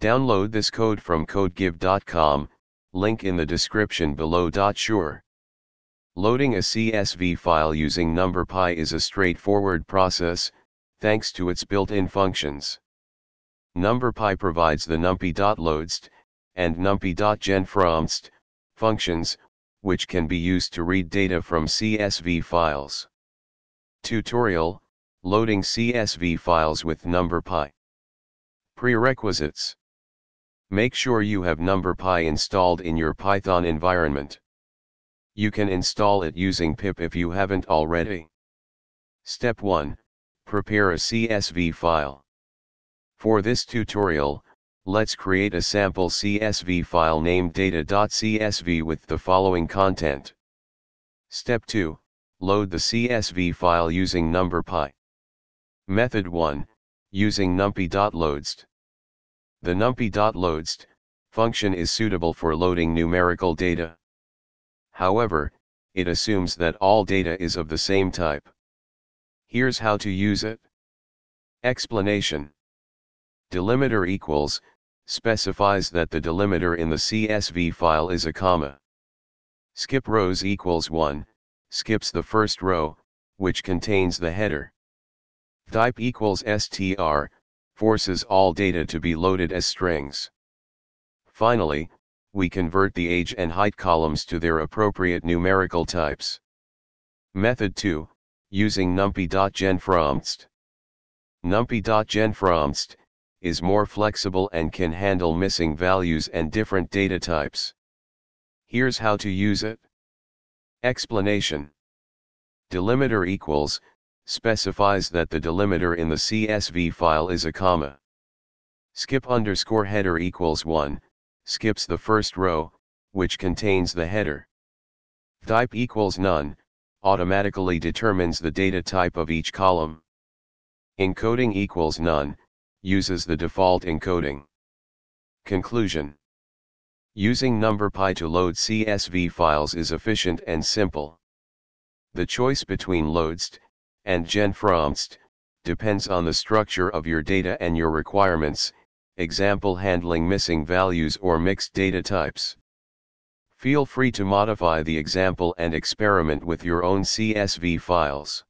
Download this code from codegive.com, link in the description below. Sure. Loading a CSV file using numpy is a straightforward process, thanks to its built-in functions. Numpy provides the numpy.loadtxt and numpy.genfromtxt functions, which can be used to read data from CSV files. Tutorial: Loading CSV files with numpy. Prerequisites: make sure you have numpy installed in your Python environment. You can install it using pip if you haven't already. Step 1. Prepare a CSV file. For this tutorial, let's create a sample CSV file named data.csv with the following content. Step 2. Load the CSV file using numpy. Method 1. Using numpy.loadtxt. The numpy.loadtxt function is suitable for loading numerical data. However, it assumes that all data is of the same type. Here's how to use it. Explanation: delimiter equals specifies that the delimiter in the CSV file is a comma. Skip rows equals 1 skips the first row, which contains the header. Type equals str forces all data to be loaded as strings. Finally, we convert the age and height columns to their appropriate numerical types. Method 2, using numpy.genfromtxt. Numpy.genfromtxt is more flexible and can handle missing values and different data types. Here's how to use it. Explanation: delimiter equals specifies that the delimiter in the CSV file is a comma. Skip underscore header equals 1 skips the first row, which contains the header. Type equals none automatically determines the data type of each column. Encoding equals none uses the default encoding. Conclusion: using numpy to load CSV files is efficient and simple. The choice between loadtxt and genfromtxt depends on the structure of your data and your requirements, example handling missing values or mixed data types. Feel free to modify the example and experiment with your own CSV files.